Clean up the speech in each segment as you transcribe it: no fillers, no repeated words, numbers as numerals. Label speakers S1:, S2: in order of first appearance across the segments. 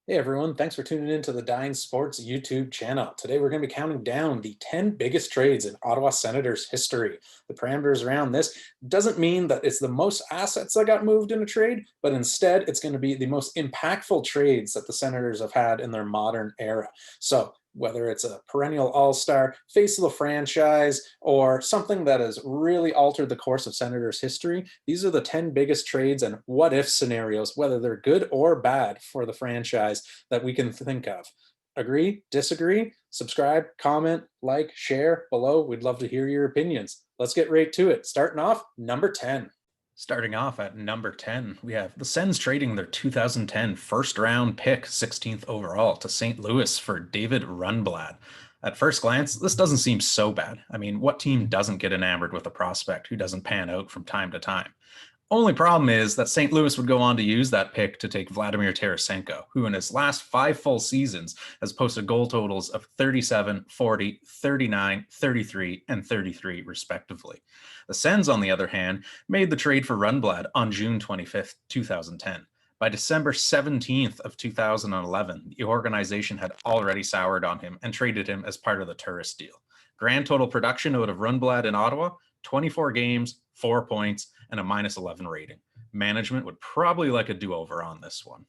S1: Hey everyone, thanks for tuning in to the Dine Sports YouTube channel. Today we're going to be counting down the 10 biggest trades in Ottawa Senators history. The parameters around this doesn't mean that it's the most assets that got moved in a trade, but instead it's going to be the most impactful trades that the Senators have had in their modern era. So whether it's a perennial all-star, face of the franchise, or something that has really altered the course of Senators history, these are the 10 biggest trades and what-if scenarios, whether they're good or bad for the franchise that we can think of. Agree? Disagree? Subscribe, comment, like, share below. We'd love to hear your opinions. Let's get right to it. Starting off, number 10.
S2: Starting off at number 10, we have the Sens trading their 2010 first round pick, 16th overall, to St. Louis for David Rundblad. At first glance, this doesn't seem so bad. I mean, what team doesn't get enamored with a prospect who doesn't pan out from time to time? Only problem is that St. Louis would go on to use that pick to take Vladimir Tarasenko, who in his last 5 full seasons has posted goal totals of 37, 40, 39, 33, and 33 respectively. The Sens, on the other hand, made the trade for Rundblad on June 25th, 2010. By December 17th of 2011, the organization had already soured on him and traded him as part of the tourist deal. Grand total production out of Rundblad in Ottawa, 24 games, 4 points, and a minus 11 rating. Management would probably like a do-over on this one.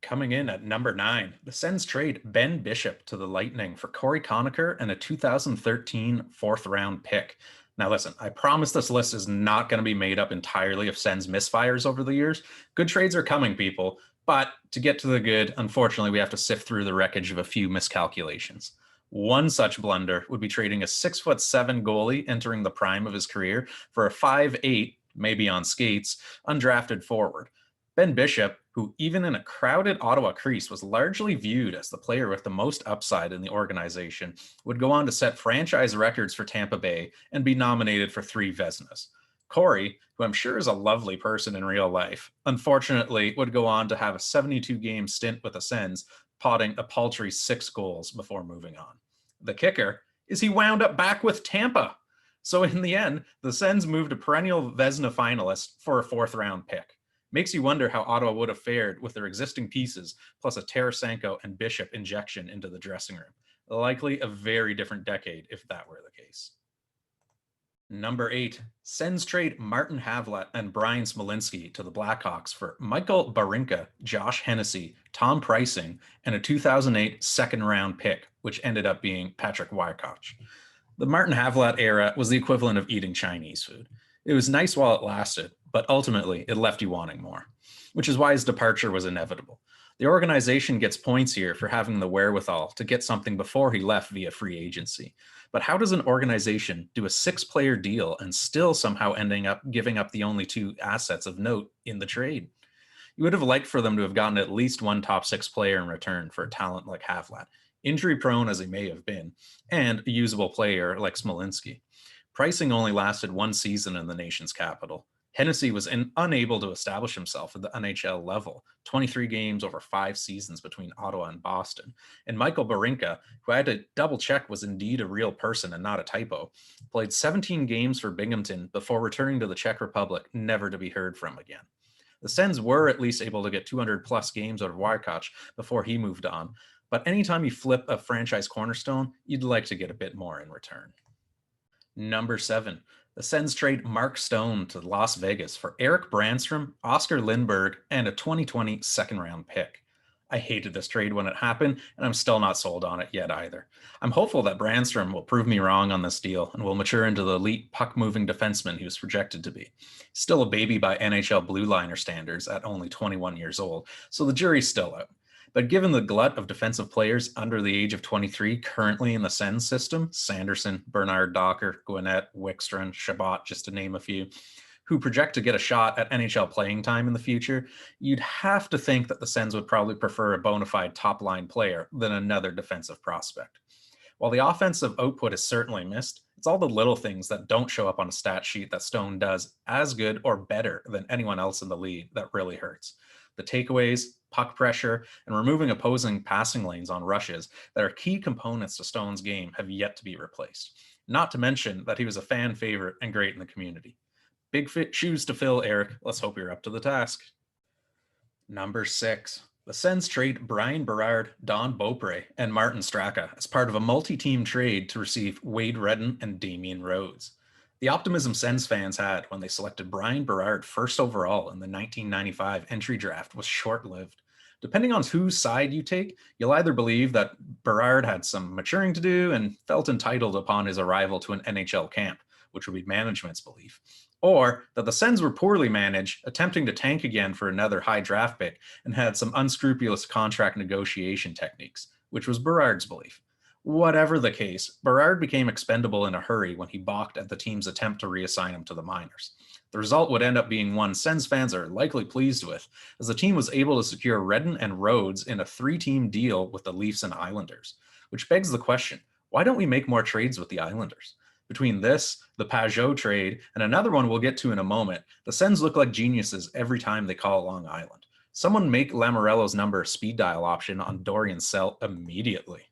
S2: Coming in at number 9, the Sens trade Ben Bishop to the Lightning for Corey Conacher and a 2013 fourth-round pick. Now listen, I promise this list is not going to be made up entirely of Sens misfires over the years. Good trades are coming, people, but to get to the good, unfortunately, we have to sift through the wreckage of a few miscalculations. One such blunder would be trading a 6'7" goalie entering the prime of his career for a 5'8", maybe on skates, undrafted forward. Ben Bishop, who even in a crowded Ottawa crease was largely viewed as the player with the most upside in the organization, would go on to set franchise records for Tampa Bay and be nominated for 3 Vezinas. Corey, who I'm sure is a lovely person in real life, unfortunately would go on to have a 72-game stint with the Sens, potting a paltry 6 goals before moving on. The kicker is he wound up back with Tampa. So in the end, the Sens moved a perennial Vezina finalist for a 4th-round pick. Makes you wonder how Ottawa would have fared with their existing pieces, plus a Tarasenko and Bishop injection into the dressing room. Likely a very different decade if that were the case. Number 8, Sens trade Martin Havlat and Brian Smolinski to the Blackhawks for Michael Barinka, Josh Hennessy, Tom Preissing, and a 2008 second-round pick, which ended up being Patrick Wyckoch. The Martin Havlat era was the equivalent of eating Chinese food. It was nice while it lasted, but ultimately it left you wanting more, which is why his departure was inevitable. The organization gets points here for having the wherewithal to get something before he left via free agency. But how does an organization do a 6-player deal and still somehow ending up giving up the only 2 assets of note in the trade? You would have liked for them to have gotten at least one top 6 player in return for a talent like Havlat, injury prone as he may have been, and a usable player like Smolinski. Preissing only lasted 1 season in the nation's capital. Hennessy was unable to establish himself at the NHL level, 23 games over 5 seasons between Ottawa and Boston. And Michael Barinka, who I had to double check was indeed a real person and not a typo, played 17 games for Binghamton before returning to the Czech Republic, never to be heard from again. The Sens were at least able to get 200 plus games out of Wyckoch before he moved on, but anytime you flip a franchise cornerstone, you'd like to get a bit more in return. Number 7, the Sens trade Mark Stone to Las Vegas for Eric Brandstrom, Oscar Lindbergh, and a 2020 second-round pick. I hated this trade when it happened, and I'm still not sold on it yet either. I'm hopeful that Brandstrom will prove me wrong on this deal and will mature into the elite puck-moving defenseman he was projected to be. Still a baby by NHL blue liner standards at only 21 years old, so the jury's still out. But given the glut of defensive players under the age of 23 currently in the Sens system, Sanderson, Bernard Docker, Gwinnett, Wickstrom, Chabot, just to name a few, who project to get a shot at NHL playing time in the future, you'd have to think that the Sens would probably prefer a bona fide top-line player than another defensive prospect. While the offensive output is certainly missed, it's all the little things that don't show up on a stat sheet that Stone does as good or better than anyone else in the league that really hurts. The takeaways, puck pressure, and removing opposing passing lanes on rushes that are key components to Stone's game have yet to be replaced. Not to mention that he was a fan favorite and great in the community. Big shoes to fill, Eric. Let's hope you're up to the task. Number 6. The Sens trade Brian Berard, Don Beaupre, and Martin Straka as part of a multi-team trade to receive Wade Redden and Damian Rhodes. The optimism Sens fans had when they selected Brian Berard first overall in the 1995 entry draft was short-lived. Depending on whose side you take, you'll either believe that Berard had some maturing to do and felt entitled upon his arrival to an NHL camp, which would be management's belief, or that the Sens were poorly managed, attempting to tank again for another high draft pick and had some unscrupulous contract negotiation techniques, which was Berard's belief. Whatever the case, Berard became expendable in a hurry when he balked at the team's attempt to reassign him to the minors. The result would end up being one Sens fans are likely pleased with, as the team was able to secure Redden and Rhodes in a three-team deal with the Leafs and Islanders, which begs the question, why don't we make more trades with the Islanders? Between this, the Pajot trade, and another one we'll get to in a moment, the Sens look like geniuses every time they call Long Island. Someone make Lamoriello's number a speed dial option on Dorian's cell immediately.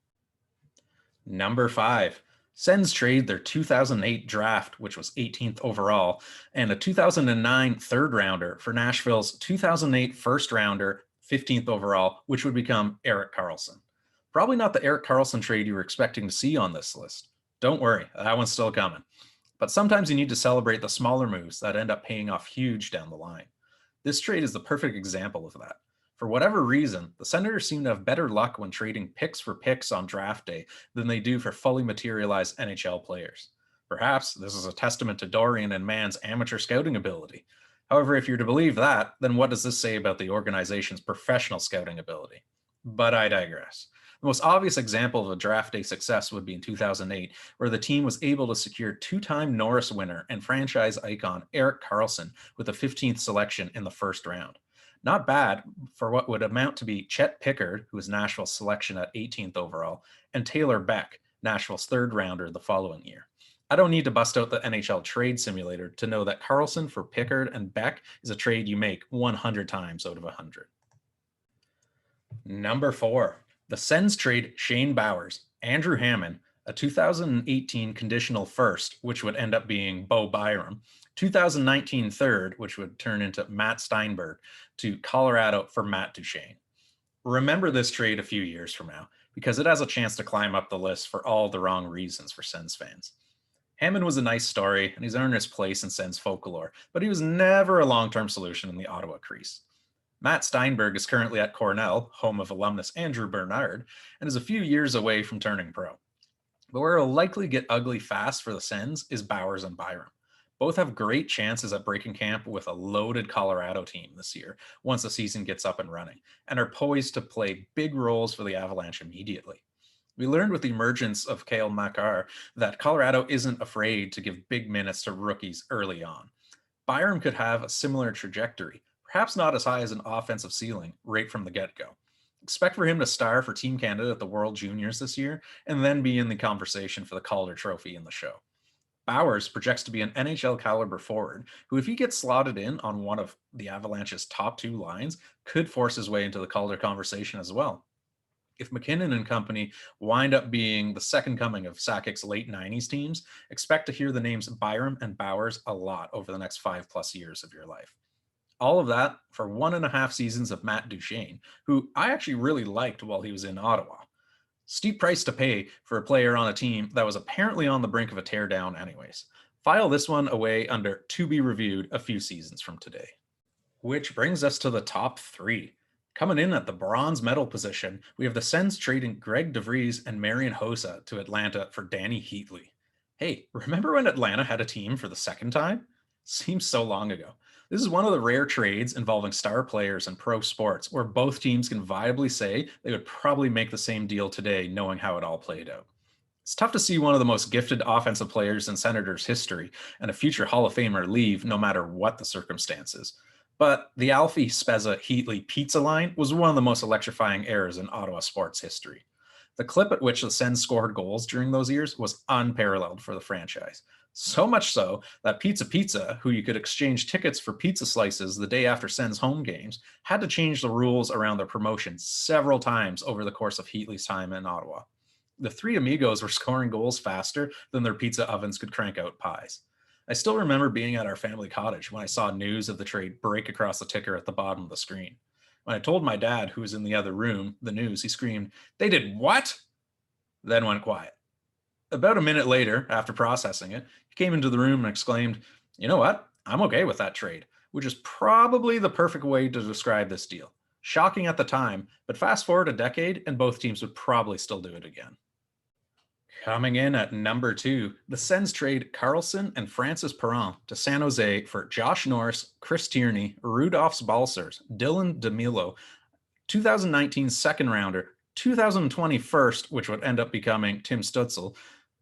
S2: Number 5. Sens trade their 2008 draft, which was 18th overall, and a 2009 third rounder for Nashville's 2008 first rounder, 15th overall, which would become Erik Karlsson. Probably not the Erik Karlsson trade you were expecting to see on this list. Don't worry, that one's still coming. But sometimes you need to celebrate the smaller moves that end up paying off huge down the line. This trade is the perfect example of that. For whatever reason, the Senators seem to have better luck when trading picks for picks on draft day than they do for fully materialized NHL players. Perhaps this is a testament to Dorian and Mann's amateur scouting ability. However, if you're to believe that, then what does this say about the organization's professional scouting ability? But I digress. The most obvious example of a draft day success would be in 2008, where the team was able to secure two-time Norris winner and franchise icon Erik Karlsson with the 15th selection in the first round. Not bad for what would amount to be Chet Pickard, who was Nashville's selection at 18th overall, and Taylor Beck, Nashville's third rounder the following year. I don't need to bust out the NHL trade simulator to know that Karlsson for Pickard and Beck is a trade you make 100 times out of 100. Number 4. The Sens trade Shane Bowers, Andrew Hammond, a 2018 conditional first, which would end up being Bo Byram, 2019 third, which would turn into Matt Steinberg, to Colorado for Matt Duchene. Remember this trade a few years from now, because it has a chance to climb up the list for all the wrong reasons for Sens fans. Hammond was a nice story, and he's earned his place in Sens folklore, but he was never a long-term solution in the Ottawa crease. Matt Steinberg is currently at Cornell, home of alumnus Andrew Bernard, and is a few years away from turning pro. But where it'll likely get ugly fast for the Sens is Bowers and Byram. Both have great chances at breaking camp with a loaded Colorado team this year once the season gets up and running, and are poised to play big roles for the Avalanche immediately. We learned with the emergence of Cale Makar that Colorado isn't afraid to give big minutes to rookies early on. Byram could have a similar trajectory, perhaps not as high as an offensive ceiling right from the get-go. Expect for him to star for Team Canada at the World Juniors this year, and then be in the conversation for the Calder Trophy in the show. Bowers projects to be an NHL caliber forward, who, if he gets slotted in on one of the Avalanche's top two lines, could force his way into the Calder conversation as well. If McKinnon and company wind up being the second coming of Sakic's late 90s teams, expect to hear the names Byram and Bowers a lot over the next 5+ years of your life. All of that for 1.5 seasons of Matt Duchene, who I actually really liked while he was in Ottawa. Steep price to pay for a player on a team that was apparently on the brink of a teardown anyways. File this one away under to be reviewed a few seasons from today. Which brings us to the top 3. Coming in at the bronze medal position, we have the Sens trading Greg DeVries and Marian Hossa to Atlanta for Danny Heatley. Hey, remember when Atlanta had a team for the second time? Seems so long ago. This is one of the rare trades involving star players in pro sports where both teams can viably say they would probably make the same deal today knowing how it all played out. It's tough to see one of the most gifted offensive players in Senators history and a future Hall of Famer leave no matter what the circumstances. But the Alfie Spezza Heatley pizza line was one of the most electrifying eras in Ottawa sports history. The clip at which the Sens scored goals during those years was unparalleled for the franchise. So much so that Pizza, who you could exchange tickets for pizza slices the day after Sens home games, had to change the rules around their promotion several times over the course of Heatley's time in Ottawa. The three amigos were scoring goals faster than their pizza ovens could crank out pies. I still remember being at our family cottage when I saw news of the trade break across the ticker at the bottom of the screen. When I told my dad, who was in the other room, the news, he screamed, "They did what?" Then went quiet. About a minute later, after processing it, he came into the room and exclaimed, "You know what? I'm okay with that trade," which is probably the perfect way to describe this deal. Shocking at the time, but fast forward a decade and both teams would probably still do it again. Coming in at number 2, the Sens trade Carlson and Francis Perron to San Jose for Josh Norris, Chris Tierney, Rudolphs Balsers, Dylan DeMilo, 2019 second rounder, 2020 first, which would end up becoming Tim Stutzel,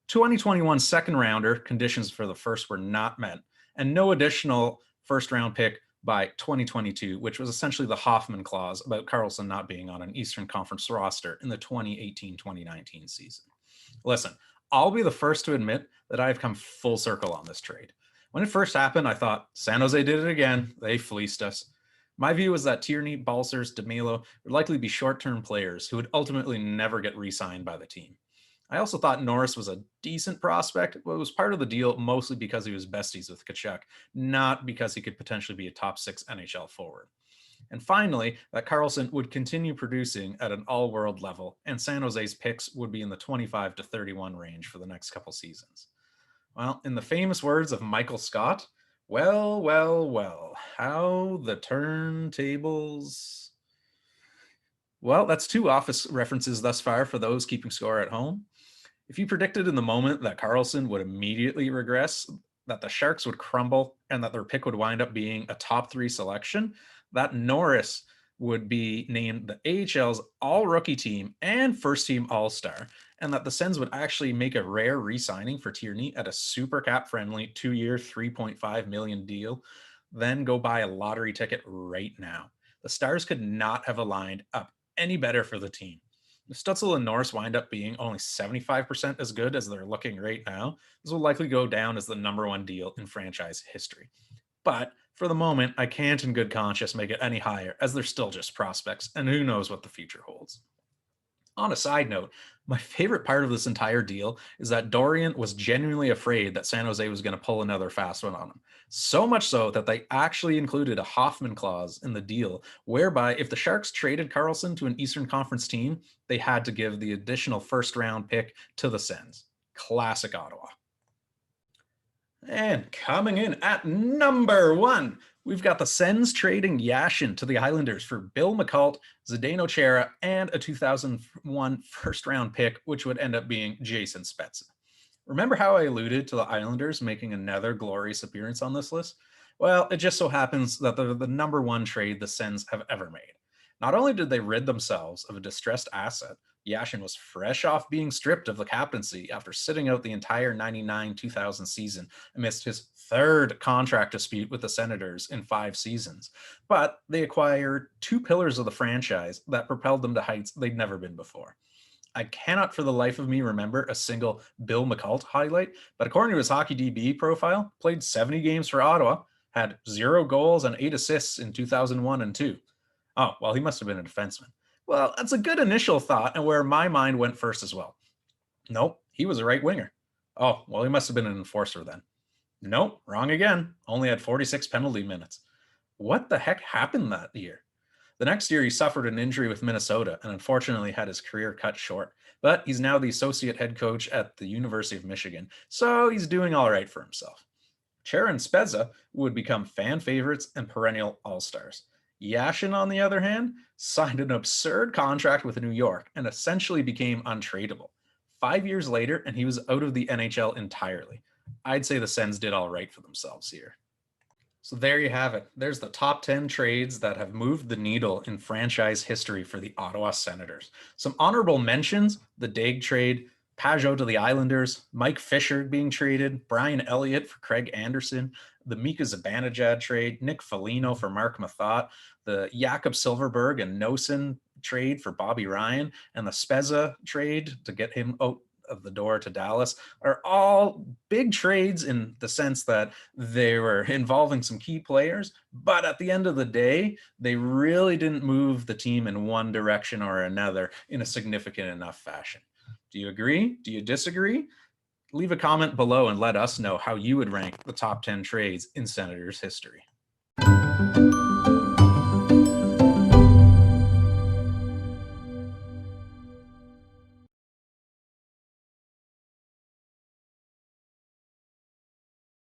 S2: 2021 second rounder, conditions for the first were not met, and no additional first round pick by 2022, which was essentially the Hoffman clause about Carlson not being on an Eastern Conference roster in the 2018-2019 season. Listen, I'll be the first to admit that I've come full circle on this trade. When it first happened, I thought, San Jose did it again. They fleeced us. My view was that Tierney, Balsers, DeMilo would likely be short-term players who would ultimately never get re-signed by the team. I also thought Norris was a decent prospect, but was part of the deal mostly because he was besties with Tkachuk, not because he could potentially be a top 6 NHL forward. And finally, that Carlson would continue producing at an all-world level, and San Jose's picks would be in the 25 to 31 range for the next couple seasons. Well, in the famous words of Michael Scott, well, well, well, how the turntables. Well, that's 2 Office references thus far for those keeping score at home. If you predicted in the moment that Carlson would immediately regress, that the Sharks would crumble, and that their pick would wind up being a top 3 selection, that Norris would be named the AHL's all-rookie team and first-team all-star, and that the Sens would actually make a rare re-signing for Tierney at a super cap-friendly 2-year, $3.5 million deal, then go buy a lottery ticket right now. The stars could not have aligned up any better for the team. If Stutzel and Norris wind up being only 75% as good as they're looking right now, this will likely go down as the number 1 deal in franchise history. But for the moment, I can't in good conscience make it any higher, as they're still just prospects, and who knows what the future holds. On a side note, my favorite part of this entire deal is that Dorian was genuinely afraid that San Jose was going to pull another fast one on him. So much so that they actually included a Hoffman clause in the deal, whereby if the Sharks traded Carlson to an Eastern Conference team, they had to give the additional first round pick to the Sens. Classic Ottawa. And coming in at number 1, we've got the Sens trading Yashin to the Islanders for Bill McCult, Zdeno Chara, and a 2001 first-round pick, which would end up being Jason Spezza. Remember how I alluded to the Islanders making another glorious appearance on this list? Well, it just so happens that they're the number 1 trade the Sens have ever made. Not only did they rid themselves of a distressed asset, Yashin was fresh off being stripped of the captaincy after sitting out the entire 99-2000 season amidst his 3rd contract dispute with the Senators in 5 seasons. But they acquired 2 pillars of the franchise that propelled them to heights they'd never been before. I cannot for the life of me remember a single Bill McCult highlight, but according to his HockeyDB profile, played 70 games for Ottawa, had 0 goals and 8 assists in 2001 and 2. Oh, well, he must have been a defenseman. Well, that's a good initial thought, and where my mind went first as well. Nope, he was a right winger. Oh, well, he must have been an enforcer then. Nope, wrong again. Only had 46 penalty minutes. What the heck happened that year? The next year, he suffered an injury with Minnesota and unfortunately had his career cut short. But he's now the associate head coach at the University of Michigan, so he's doing all right for himself. Chara and Spezza would become fan favorites and perennial all-stars. Yashin, on the other hand, signed an absurd contract with New York and essentially became untradeable. 5 years later, and he was out of the NHL entirely. I'd say the Sens did all right for themselves here. So there you have it. There's the top 10 trades that have moved the needle in franchise history for the Ottawa Senators. Some honorable mentions: the Daig trade, Pajot to the Islanders, Mike Fisher being traded, Brian Elliott for Craig Anderson, the Mika Zibanejad trade, Nick Foligno for Mark Mathot, the Jakob Silverberg and Nosen trade for Bobby Ryan, and the Spezza trade to get him out of the door to Dallas are all big trades in the sense that they were involving some key players, but at the end of the day, they really didn't move the team in one direction or another in a significant enough fashion. Do you agree? Do you disagree? Leave a comment below and let us know how you would rank the top 10 trades in Senators history.